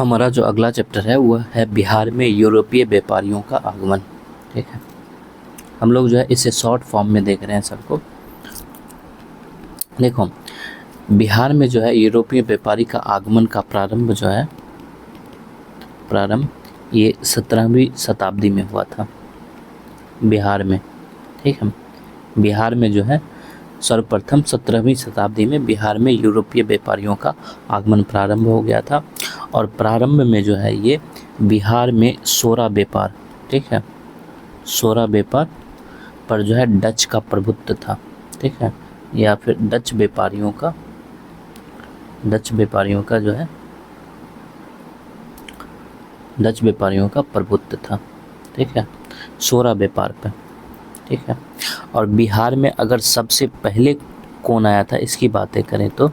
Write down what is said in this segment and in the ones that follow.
हमारा जो अगला चैप्टर है वह है बिहार में यूरोपीय व्यापारियों का आगमन। ठीक है, हम लोग जो है इसे शॉर्ट फॉर्म में देख रहे हैं सबको। देखो, बिहार में जो है यूरोपीय व्यापारी का आगमन का प्रारंभ जो है ये 17वीं शताब्दी में हुआ था बिहार में। ठीक है, बिहार में जो है सर्वप्रथम 17वीं शताब्दी में बिहार में यूरोपीय व्यापारियों का आगमन प्रारंभ हो गया था। और प्रारंभ में जो है ये बिहार में सोरा व्यापार, ठीक है, सोरा व्यापार पर जो है डच का प्रभुत्व था। ठीक है, या फिर डच व्यापारियों का प्रभुत्व था। ठीक है, सोरा व्यापार पर। ठीक है, और बिहार में अगर सबसे पहले कौन आया था इसकी बातें करें तो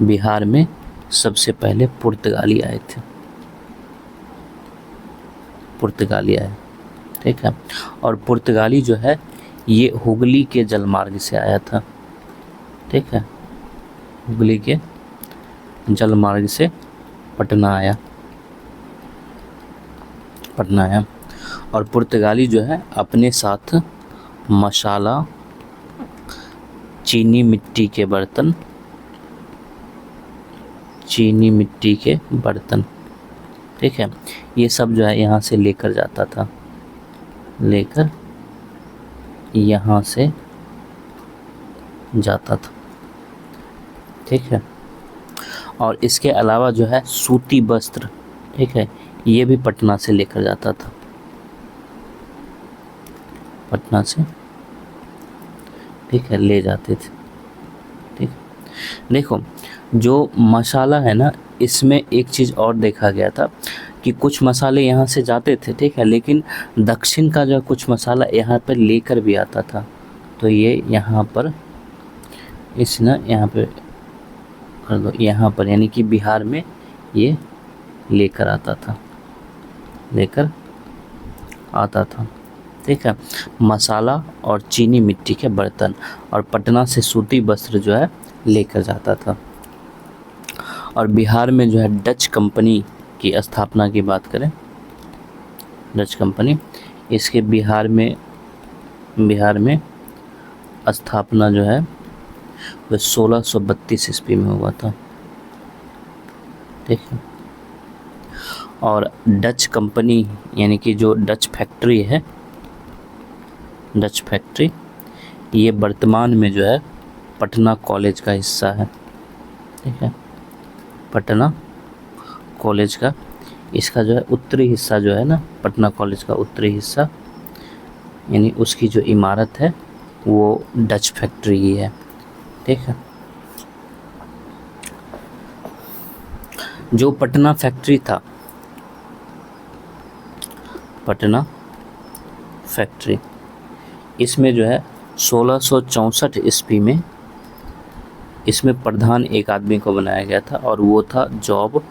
बिहार में सबसे पहले पुर्तगाली आए थे, पुर्तगाली आए। ठीक है, और पुर्तगाली जो है ये हुगली के जलमार्ग से आया था। ठीक है, हुगली के जलमार्ग से पटना आया। और पुर्तगाली जो है अपने साथ मसाला, चीनी मिट्टी के बर्तन, ठीक है, ये सब जो है यहाँ से लेकर जाता था, ठीक है, और इसके अलावा जो है सूती वस्त्र, ठीक है, ये भी पटना से लेकर जाता था, पटना से, ठीक है, ले जाते थे। ठीक, देखो जो मसाला है ना, इसमें एक चीज़ और देखा गया था कि कुछ मसाले यहाँ से जाते थे, ठीक है, लेकिन दक्षिण का जो कुछ मसाला यहाँ पर लेकर भी आता था। तो ये यहाँ पर यहाँ पे कर दो, यहाँ पर यानी कि बिहार में ये लेकर आता था। ठीक है, मसाला और चीनी मिट्टी के बर्तन, और पटना से सूती वस्त्र जो है लेकर जाता था। और बिहार में जो है डच कंपनी की स्थापना की बात करें, डच कंपनी, इसके बिहार में स्थापना जो है वह 1632 ईस्वी में हुआ था। ठीक है, और डच कंपनी यानी कि जो डच फैक्ट्री है, डच फैक्ट्री, ये वर्तमान में जो है पटना कॉलेज का हिस्सा है। ठीक है, पटना कॉलेज का, इसका जो है उत्तरी हिस्सा जो है ना, पटना कॉलेज का उत्तरी हिस्सा, यानी उसकी जो इमारत है वो डच फैक्ट्री ही है। ठीक है, जो पटना फैक्ट्री था, पटना फैक्ट्री, इसमें जो है 1664 ईस्वी में इसमें प्रधान एक आदमी को बनाया गया था और वो था जॉब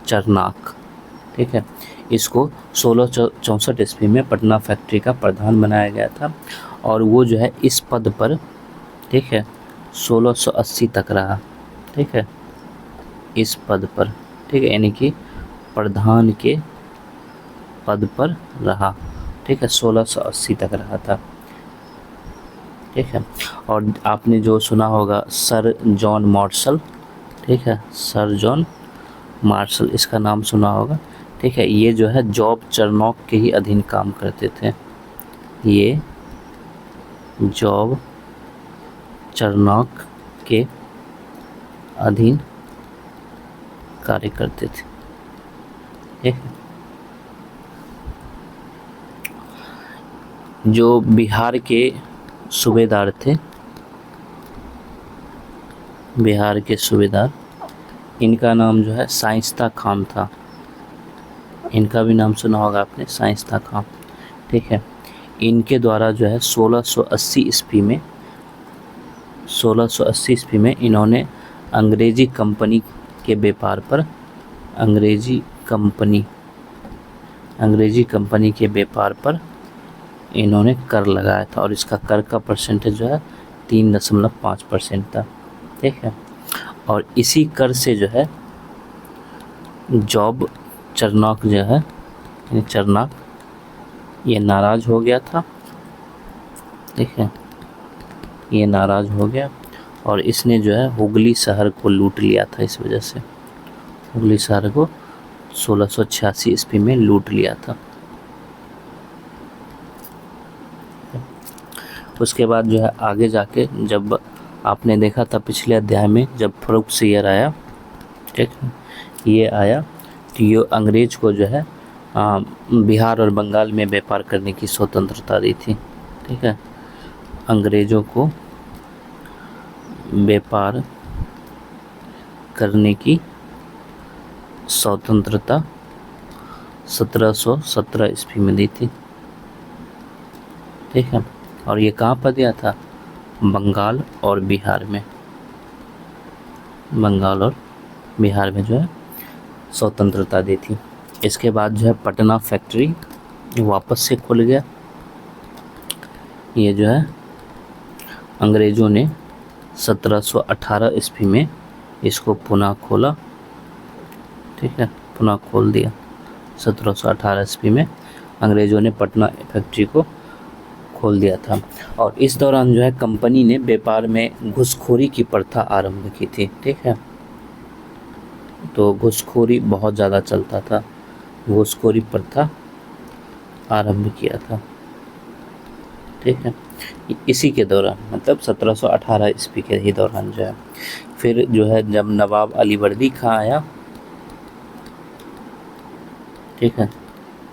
चरनाक। ठीक है, इसको 1664 ईस्वी में पटना फैक्ट्री का प्रधान बनाया गया था और वो जो है इस पद पर, ठीक है, 1680 तक रहा। ठीक है, इस पद पर, ठीक है, यानी कि प्रधान के पद पर रहा। ठीक है, 1680 तक रहा था। ठीक है, और आपने जो सुना होगा सर जॉन मार्शल, ठीक है, सर जॉन मार्शल, इसका नाम सुना होगा। ठीक है, ये जो है जॉब चरनॉक के ही अधीन काम करते थे, ये जॉब चरनॉक के अधीन कार्य करते थे। ठीक है, जो बिहार के सूबेदार थे, बिहार के सूबेदार, इनका नाम जो है शाइस्ता खान था। इनका भी नाम सुना होगा आपने, शाइस्ता खान। ठीक है, इनके द्वारा जो है 1680 ईस्वी में इन्होंने अंग्रेजी कंपनी के व्यापार पर, अंग्रेजी कंपनी के व्यापार पर इन्होंने कर लगाया था और इसका कर का परसेंटेज जो है 3.5% था। ठीक है, और इसी कर से जो है जॉब चरनॉक जो है, यानी चरनॉक, ये नाराज़ हो गया था। ठीक है, ये नाराज़ हो गया और इसने जो है हुगली शहर को लूट लिया था। इस वजह से हुगली शहर को 1686 ईस्वी में लूट लिया था। उसके बाद जो है आगे जाके, जब आपने देखा था पिछले अध्याय में, जब फर्रुखसियर आया, ठीक है, ये आया तो ये अंग्रेज को जो है बिहार और बंगाल में व्यापार करने की स्वतंत्रता दी थी। ठीक है, अंग्रेज़ों को व्यापार करने की स्वतंत्रता 1717 ईस्वी में दी थी। ठीक है, और ये कहाँ पर दिया था? बंगाल और बिहार में। बंगाल और बिहार में जो है स्वतंत्रता दी थी। इसके बाद जो है पटना फैक्ट्री वापस से खुल गया। ये जो है अंग्रेज़ों ने 1718 ईस्वी में इसको पुनः खोला। ठीक है, पुनः खोल दिया। 1718 ईस्वी में अंग्रेज़ों ने पटना फैक्ट्री को खोल दिया था। और इस दौरान जो है कंपनी ने व्यापार में घूसखोरी की प्रथा आरंभ की थी। ठीक है, तो घूसखोरी बहुत ज़्यादा चलता था, घूसखोरी प्रथा आरंभ किया था। ठीक है, इसी के दौरान, मतलब 1718 ईस्वी के ही दौरान जो है, फिर जो है जब नवाब अलीवर्दी खां आया, ठीक है,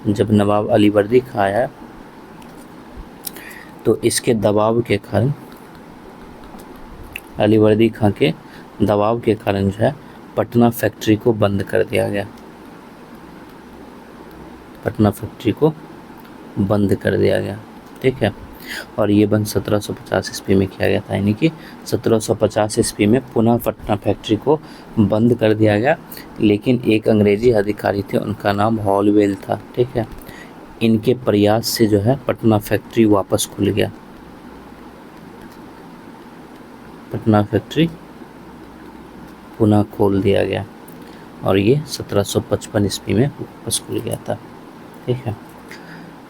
जब नवाब अलीवर्दी खां आया तो इसके दबाव के कारण, अलीवर्दी खां के दबाव के कारण जो है पटना फैक्ट्री को बंद कर दिया गया। पटना फैक्ट्री को बंद कर दिया गया। ठीक है, और ये बंद 1750 ईस्वी में किया गया था, यानी कि 1750 ईस्वी में पुनः पटना फैक्ट्री को बंद कर दिया गया। लेकिन एक अंग्रेजी अधिकारी थे, उनका नाम हॉलवेल था। ठीक है, इनके प्रयास से जो है पटना फैक्ट्री वापस खुल गया। पटना फैक्ट्री पुनः खोल दिया गया और ये 1755 ईस्वी में वापस खुल गया था। ठीक है,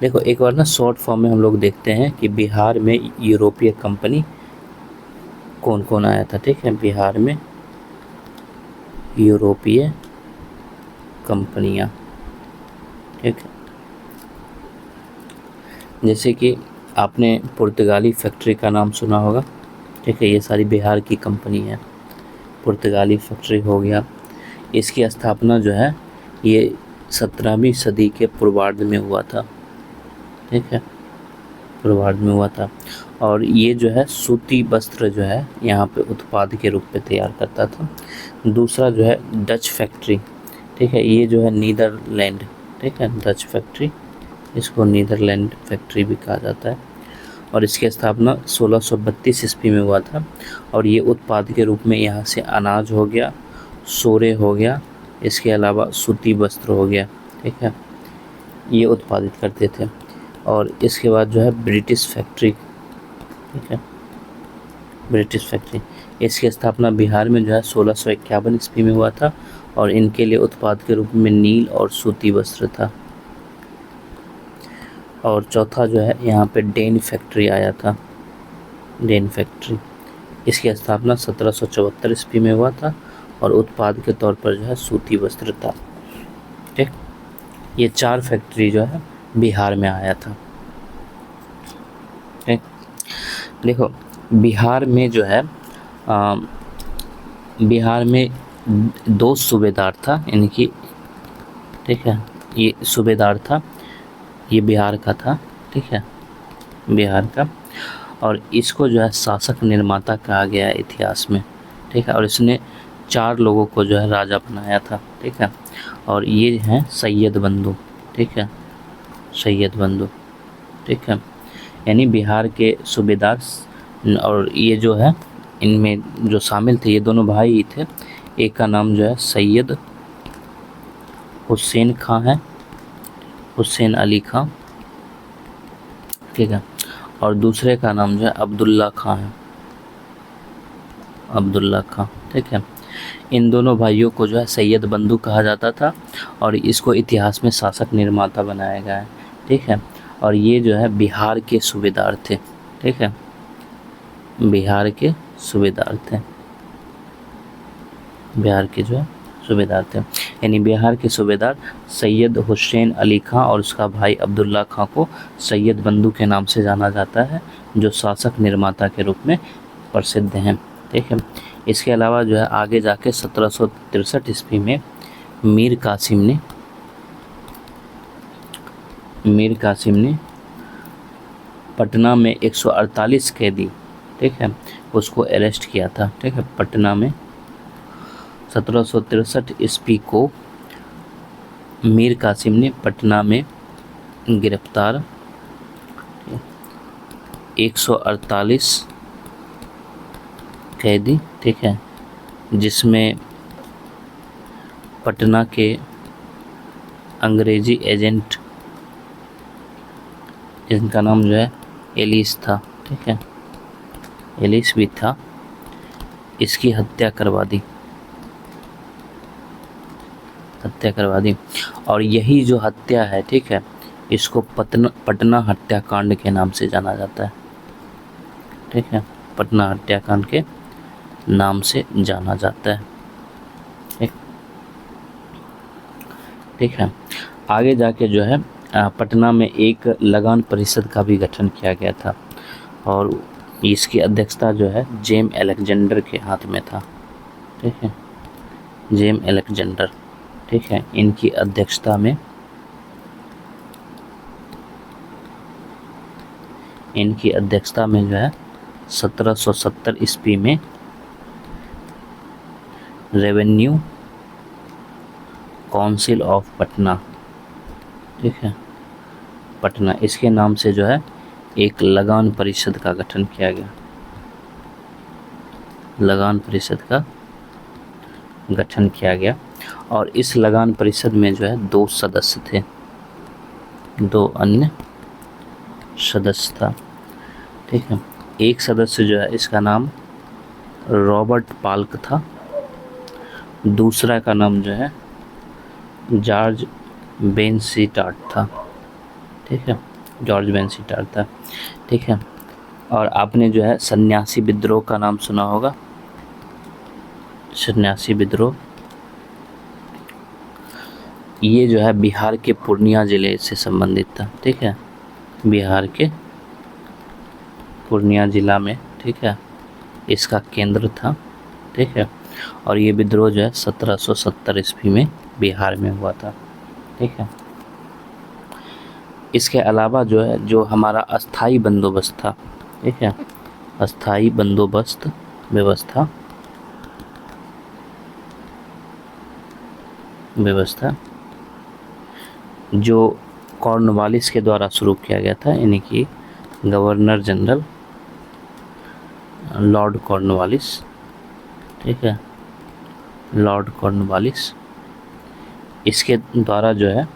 देखो एक बार ना शॉर्ट फॉर्म में हम लोग देखते हैं कि बिहार में यूरोपीय कंपनी कौन कौन आया था। ठीक है, बिहार में यूरोपीय कंपनियां। ठीक है, जैसे कि आपने पुर्तगाली फैक्ट्री का नाम सुना होगा। ठीक है, ये सारी बिहार की कंपनी है। पुर्तगाली फैक्ट्री हो गया, इसकी स्थापना जो है ये 17वीं सदी के पूर्वार्ध में हुआ था। ठीक है, पूर्वार्ध में हुआ था। और ये जो है सूती वस्त्र जो है यहाँ पे उत्पाद के रूप में तैयार करता था। दूसरा जो है डच फैक्ट्री। ठीक है, ये जो है नीदरलैंड। ठीक है, डच फैक्ट्री, इसको नीदरलैंड फैक्ट्री भी कहा जाता है। और इसकी स्थापना 1632 ईस्वी में हुआ था। और ये उत्पाद के रूप में यहाँ से अनाज हो गया, सोरे हो गया, इसके अलावा सूती वस्त्र हो गया। ठीक है, ये उत्पादित करते थे। और इसके बाद जो है ब्रिटिश फैक्ट्री। ठीक है, ब्रिटिश फैक्ट्री, इसकी स्थापना बिहार में जो है 1651 ईस्वी में हुआ था। और इनके लिए उत्पाद के रूप में नील और सूती वस्त्र था। और चौथा जो है यहाँ पे डेन फैक्ट्री आया था। डेन फैक्ट्री, इसकी स्थापना 1774 ईस्वी में हुआ था और उत्पाद के तौर पर जो है सूती वस्त्र था। ठीक, ये 4 फैक्ट्री जो है बिहार में आया था। ठीक, देखो बिहार में जो है बिहार में 2 सूबेदार था, यानी कि, ठीक है, ये सूबेदार था, ये बिहार का था। ठीक है, बिहार का। और इसको जो है शासक निर्माता कहा गया है इतिहास में। ठीक है, और इसने 4 लोगों को जो है राजा बनाया था। ठीक है, और ये हैं सैयद बंधु। ठीक है, सैयद बंधु। ठीक है, यानी बिहार के सूबेदार। और ये जो है इनमें जो शामिल थे, ये दोनों भाई ही थे। एक का नाम जो है सैयद हुसैन खां है, हुसैन अली खां। ठीक है, और दूसरे का नाम जो है अब्दुल्ला खां है, अब्दुल्ला खां। ठीक है, इन दोनों भाइयों को जो है सैयद बंधु कहा जाता था और इसको इतिहास में शासक निर्माता बनाया गया है, ठीक है। और ये जो है बिहार के सूबेदार थे, ठीक है, बिहार के सूबेदार थे, बिहार के जो है सूबेदार थे। यानी बिहार के सूबेदार सैयद हुसैन अली खां और उसका भाई अब्दुल्ला खां को सैयद बंधु के नाम से जाना जाता है, जो शासक निर्माता के रूप में प्रसिद्ध हैं, ठीक है। इसके अलावा जो है आगे जाके 1763 ईस्वी में मीर कासिम ने पटना में 148 कैदी, ठीक है, उसको अरेस्ट किया था, ठीक है। पटना में 1763 ईस्वी को मीर कासिम ने पटना में गिरफ्तार 148 कैदी, ठीक है, जिसमें पटना के अंग्रेजी एजेंट जिनका नाम जो है एलिस था, ठीक है, एलिस भी था, इसकी हत्या करवा दी और यही जो हत्या है, ठीक है, इसको पटना हत्याकांड के नाम से जाना जाता है, ठीक है, पटना हत्याकांड के नाम से जाना जाता है, ठीक है। आगे जाके जो है पटना में एक लगान परिषद का भी गठन किया गया था और इसकी अध्यक्षता जो है जेम अलेक्जेंडर के हाथ में था, ठीक है, जेम अलेक्जेंडर, ठीक है। इनकी अध्यक्षता में जो है 1770 ईस्वी में रेवेन्यू काउंसिल ऑफ पटना, ठीक है, पटना, इसके नाम से जो है एक लगान परिषद का गठन किया गया, लगान परिषद का गठन किया गया और इस लगान परिषद में जो है 2 सदस्य थे, 2 अन्य सदस्य था, ठीक है। एक सदस्य जो है इसका नाम रॉबर्ट पाल्क था, दूसरा का नाम जो है जॉर्ज बेनसीटार्ट था, ठीक है, जॉर्ज बेनसीटार्ट था, ठीक है। और आपने जो है सन्यासी विद्रोह का नाम सुना होगा, सन्यासी विद्रोह, ये जो है बिहार के पूर्णिया जिले से संबंधित था, ठीक है, बिहार के पूर्णिया जिला में, ठीक है, इसका केंद्र था, ठीक है। और ये विद्रोह जो है 1770 ईस्वी में बिहार में हुआ था, ठीक है। इसके अलावा जो है जो हमारा अस्थाई बंदोबस्त था, ठीक है, अस्थाई बंदोबस्त व्यवस्था जो कॉर्नवालिस के द्वारा शुरू किया गया था, यानी कि गवर्नर जनरल लॉर्ड कॉर्नवालिस, ठीक है, लॉर्ड कॉर्नवालिस, इसके द्वारा जो है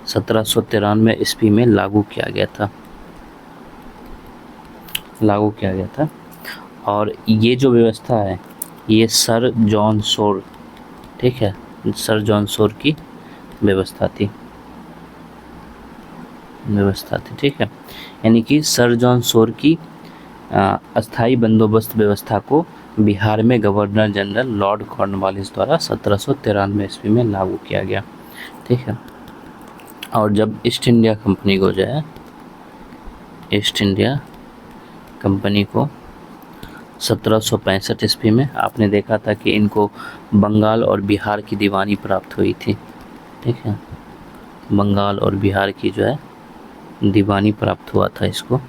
1793 ईस्वी में लागू किया गया था और ये जो व्यवस्था है ये सर जॉन शोर, ठीक है, सर जॉन शोर की व्यवस्था थी, ठीक है। यानी कि सर जॉन शोर की अस्थाई बंदोबस्त व्यवस्था को बिहार में गवर्नर जनरल लॉर्ड कॉर्नवालिस द्वारा 1793 ईस्वी में लागू किया गया, ठीक है। और जब ईस्ट इंडिया कंपनी को जो है ईस्ट इंडिया कंपनी को 1765 ईस्वी में आपने देखा था कि इनको बंगाल और बिहार की दीवानी प्राप्त हुई थी, ठीक है, बंगाल और बिहार की जो है दीवानी प्राप्त हुआ था इसको,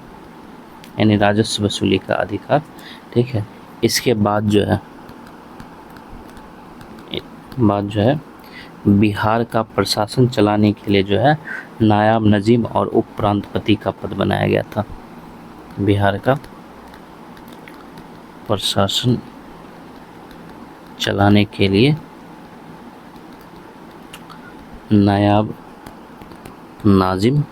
यानी राजस्व वसूली का अधिकार, ठीक है। इसके बाद जो है बिहार का प्रशासन चलाने के लिए जो है नायब नजीम और उप प्रांतपति का पद बनाया गया था। बिहार का प्रशासन चलाने के लिए नायब नाजिम,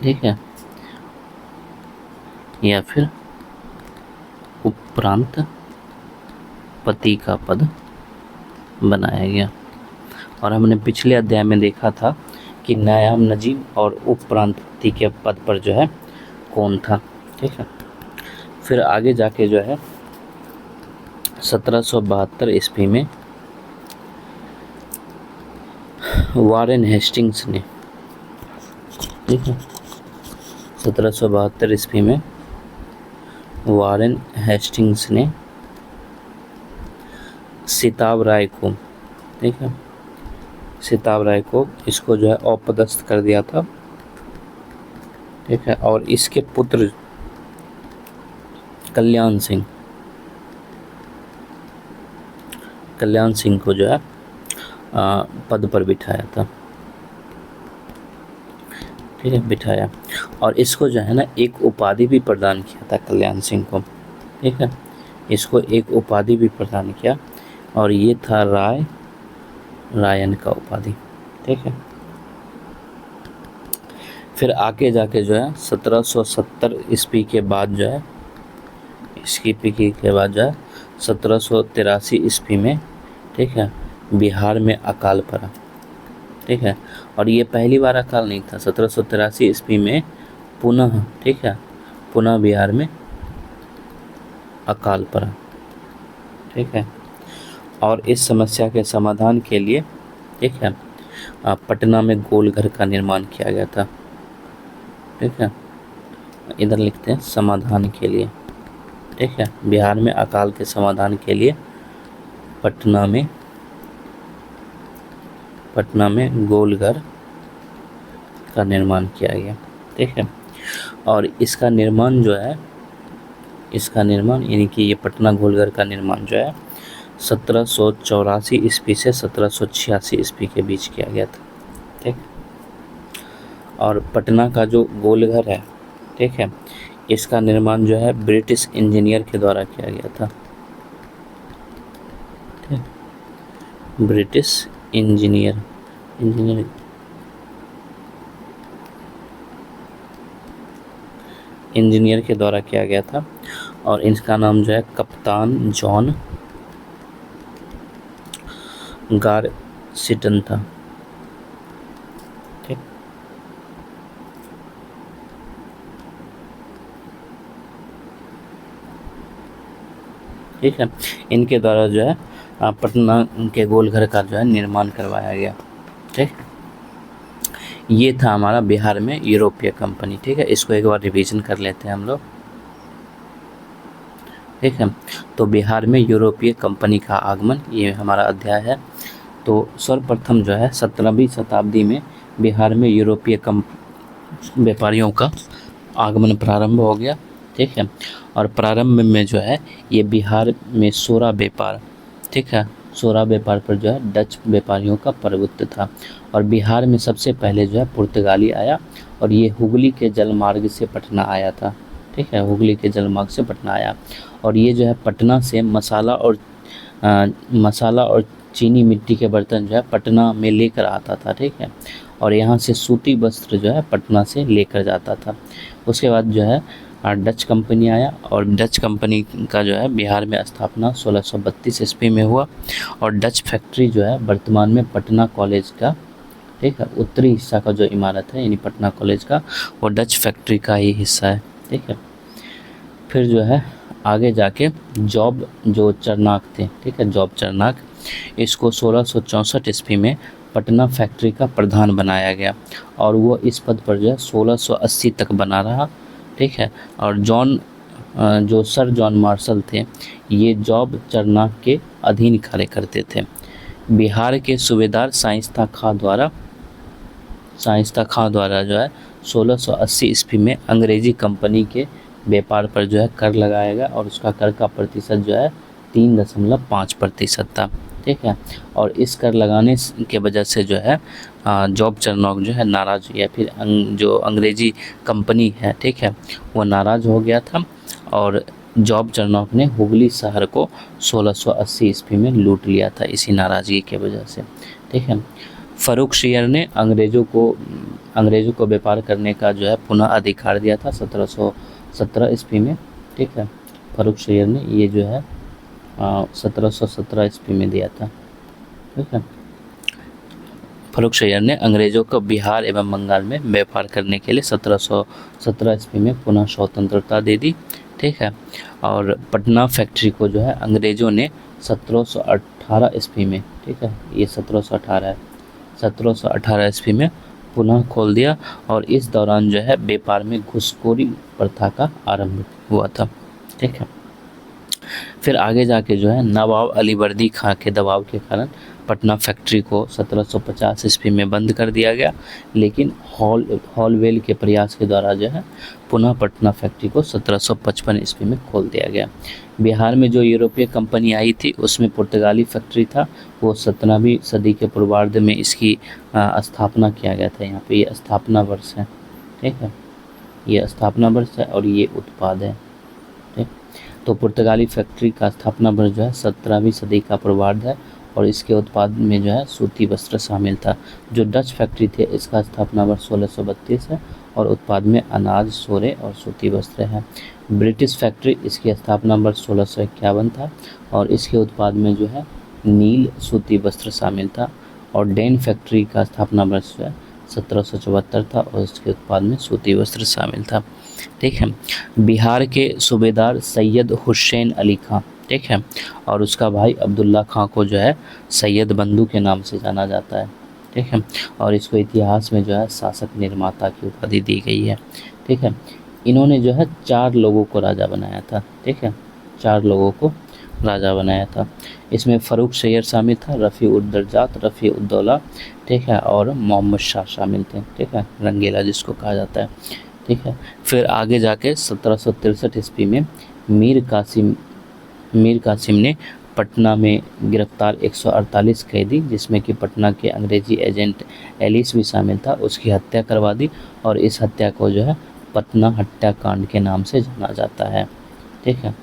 ठीक है, या फिर उपप्रांत पति का पद बनाया गया। और हमने पिछले अध्याय में देखा था कि नायाब नजीम और उपप्रांतपति के पद पर जो है कौन था। ठीक है, फिर आगे जाके जो है 1772 ईस्वी में वारेन हेस्टिंग्स ने, ठीक है, 1772 ईस्वी में वारेन हेस्टिंग्स ने सिताब राय को, ठीक है, सिताब राय को इसको जो है अपदस्थ कर दिया था। ठीक है, और इसके पुत्र कल्याण सिंह को जो है पद पर बिठाया था। ठीक है, बिठाया, और इसको जो है ना एक उपाधि भी प्रदान किया था कल्याण सिंह को। ठीक है, इसको एक उपाधि भी प्रदान किया, और ये था रायन का उपाधि। ठीक है, फिर आगे जाके जो है 1770 ईस्वी के बाद जो है, इसकी पिकी के बाद जो है 1783 ईस्वी में, ठीक है, बिहार में अकाल पड़ा। ठीक है, और ये पहली बार अकाल नहीं था। 1783 ईस्वी में पुनः, ठीक है, पुनः बिहार में अकाल पड़ा। ठीक है, और इस समस्या के समाधान के लिए, ठीक है, पटना में गोलघर का निर्माण किया गया था। ठीक है, इधर लिखते हैं समाधान के लिए। ठीक है, बिहार में अकाल के समाधान के लिए पटना में गोलघर का निर्माण किया गया। ठीक है, और इसका निर्माण जो है, यानी कि ये पटना गोलघर का निर्माण जो है 1784 ईस्वी से 1786 ईस्वी के बीच किया गया था। ठीक, और पटना का जो गोलघर है, ठीक है, इसका निर्माण जो है ब्रिटिश इंजीनियर के द्वारा किया गया था। ठीक, ब्रिटिश इंजीनियर के द्वारा किया गया था, और इसका नाम जो है कप्तान जॉन गारसीटन था। ठीक, ठीक है, इनके द्वारा जो है पटना के गोलघर का जो है निर्माण करवाया गया। ठीक, ये था हमारा बिहार में यूरोपीय कंपनी। ठीक है, इसको एक बार रिवीजन कर लेते हैं हम लोग। ठीक है, तो बिहार में यूरोपीय कंपनी का आगमन, ये हमारा अध्याय है। तो सर्वप्रथम जो है 17वीं शताब्दी में बिहार में यूरोपीय व्यापारियों का आगमन प्रारंभ हो गया। ठीक है, और प्रारंभ में जो है ये बिहार में सोरा व्यापार, ठीक है, सोरा व्यापार पर जो है डच व्यापारियों का प्रभुत्व था। और बिहार में सबसे पहले जो है पुर्तगाली आया, और ये हुगली के जलमार्ग से पटना आया था। ठीक है, हुगली के जलमार्ग से पटना आया, और ये जो है पटना से मसाला और चीनी मिट्टी के बर्तन जो है पटना में लेकर आता था। ठीक है, और यहाँ से सूती वस्त्र जो है पटना से लेकर जाता था। उसके बाद जो है डच कंपनी आया, और डच कंपनी का जो है बिहार में स्थापना 1632 ईस्वी में हुआ, और डच फैक्ट्री जो है वर्तमान में पटना कॉलेज का, ठीक है, उत्तरी हिस्सा का जो इमारत है यानी पटना कॉलेज का, वो डच फैक्ट्री का ही हिस्सा है। ठीक है, फिर जो है आगे जाके जॉब जो चरनाक थे, ठीक है, जॉब चरनाक, इसको 1664 ईस्वी में पटना फैक्ट्री का प्रधान बनाया गया, और वो इस पद पर जो है 1680 तक बना रहा। ठीक है, और जो सर जॉन मार्शल थे, ये जॉब चरनाक के अधीन कार्य करते थे। बिहार के सूबेदार शाइस्ता खां द्वारा जो है 1680 ईस्वी में अंग्रेजी कंपनी के व्यापार पर जो है कर लगाया गया, और उसका कर का प्रतिशत जो है 3.5% था। ठीक है, और इस कर लगाने के वजह से जो है जॉब चरनॉक जो है नाराज़, या फिर जो अंग्रेजी कंपनी है, ठीक है, वो नाराज़ हो गया था, और जॉब चरनॉक ने हुगली शहर को 1680 ईस्वी में लूट लिया था इसी नाराज़गी के वजह से। ठीक है, फ़ारुख शेयर ने अंग्रेज़ों को व्यापार करने का जो है पुनः अधिकार दिया था 1717 ईस्वी में। ठीक है, फ़ारुख शेयर ने ये जो है 1717 ईस्वी में दिया था। ठीक है, फर्रुखशहर ने अंग्रेजों को बिहार एवं बंगाल में व्यापार करने के लिए 1717 ईस्वी में पुनः स्वतंत्रता दे दी। ठीक है, और पटना फैक्ट्री को जो है अंग्रेजों ने 1718 ईस्वी में, ठीक है, ये 1718 है, 1718 ईस्वी में पुनः खोल दिया और इस दौरान जो है व्यापार में घुसखोरी प्रथा का आरंभ हुआ था। ठीक है, फिर आगे जाके जो है नवाब अली वर्दी खां के दबाव के कारण पटना फैक्ट्री को 1750 ईस्वी में बंद कर दिया गया, लेकिन हॉलवेल के प्रयास के द्वारा जो है पुनः पटना फैक्ट्री को 1755 ईस्वी में खोल दिया गया। बिहार में जो यूरोपीय कंपनी आई थी उसमें पुर्तगाली फैक्ट्री था, वो 17वीं सदी के पूर्वार्ध में इसकी स्थापना किया गया था। यहाँ पे ये स्थापना वर्ष है। ठीक है, ये स्थापना वर्ष है और ये उत्पाद है। ठीक, तो पुर्तगाली फैक्ट्री का स्थापना वर्ष जो है 17वीं सदी का पूर्वार्ध है और इसके उत्पाद में जो है सूती वस्त्र शामिल था। जो डच फैक्ट्री थे इसका स्थापना वर्ष 1632 है और उत्पाद में अनाज, सोरे और सूती वस्त्र है। ब्रिटिश फैक्ट्री, इसकी स्थापना वर्ष 1651 था और इसके उत्पाद में जो है नील सूती वस्त्र शामिल था। और डेन फैक्ट्री का स्थापना वर्ष जो है 1774 था और इसके उत्पाद में सूती वस्त्र शामिल था। ठीक है, बिहार के सूबेदार सैयद हुसैन अली खां, ठीक है, और उसका भाई अब्दुल्ला खां को जो है सैयद बंधु के नाम से जाना जाता है। ठीक है, और इसको इतिहास में जो है शासक निर्माता की उपाधि दी गई है। ठीक है, इन्होंने जो है 4 लोगों को राजा बनाया था। ठीक है, 4 लोगों को राजा बनाया था। इसमें फर्रुखशहर शामिल था, रफ़ी उद दर्जात, रफ़ी उद दौला, ठीक है, और मोहम्मद शाह शामिल थे। ठीक है, रंगीला जिसको कहा जाता है। ठीक है, फिर आगे जाके 1763 ईस्वी में मीर कासिम ने पटना में गिरफ्तार 148 कैदी, जिसमें कि पटना के अंग्रेजी एजेंट एलिस भी शामिल था, उसकी हत्या करवा दी और इस हत्या को जो है पटना हत्याकांड के नाम से जाना जाता है। ठीक है,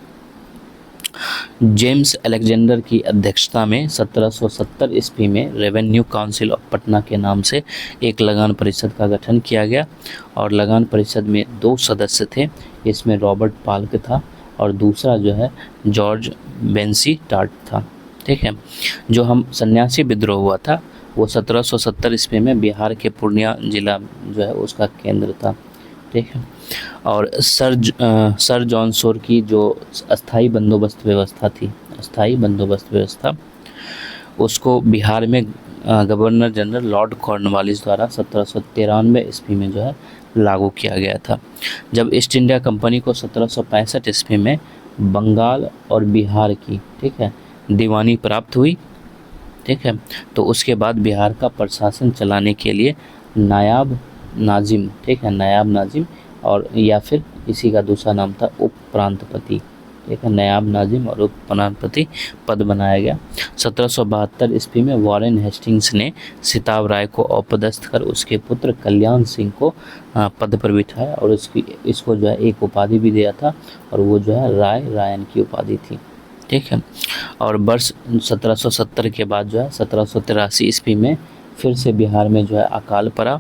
जेम्स अलेक्जेंडर की अध्यक्षता में 1770 ईस्वी में रेवेन्यू काउंसिल ऑफ पटना के नाम से एक लगान परिषद का गठन किया गया और लगान परिषद में 2 सदस्य थे। इसमें रॉबर्ट पाल्क था और दूसरा जो है जॉर्ज बेंसी टार्ट था। ठीक है, जो हम सन्यासी विद्रोह हुआ था वो 1770 ईस्वी में बिहार के पूर्णिया जिला जो है उसका केंद्र था। ठीक है, और सर जॉन शोर की जो अस्थाई बंदोबस्त व्यवस्था थी, अस्थाई बंदोबस्त व्यवस्था, उसको बिहार में गवर्नर जनरल लॉर्ड कॉर्नवालिस द्वारा 1793 ईस्वी में जो है लागू किया गया था। जब ईस्ट इंडिया कंपनी को 1765 ईस्वी में बंगाल और बिहार की, ठीक है, दीवानी प्राप्त हुई, ठीक है, तो उसके बाद बिहार का प्रशासन चलाने के लिए नायाब नाजिम, ठीक है, नायाब नाजिम और या फिर इसी का दूसरा नाम था उप प्रांतपति। ठीक है, नायाब नाजिम और उप प्रांतपति पद बनाया गया। 1772 ईस्वी में वॉरेन हेस्टिंग्स ने सिताब राय को अपदस्थ कर उसके पुत्र कल्याण सिंह को पद पर बिठाया और इसको जो है एक उपाधि भी दिया था और वो जो है रायन की उपाधि थी। ठीक है, और वर्ष 1770 के बाद जो है 1783 ईस्वी में फिर से बिहार में जो है अकाल पड़ा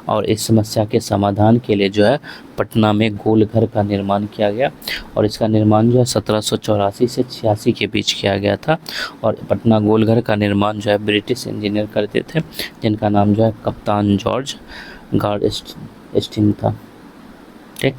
और इस समस्या के समाधान के लिए जो है पटना में गोलघर का निर्माण किया गया और इसका निर्माण जो है 1784 से 86 के बीच किया गया था। और पटना गोलघर का निर्माण जो है ब्रिटिश इंजीनियर करते थे, जिनका नाम जो है कप्तान जॉर्ज गार्डस्टीन था। ठीक,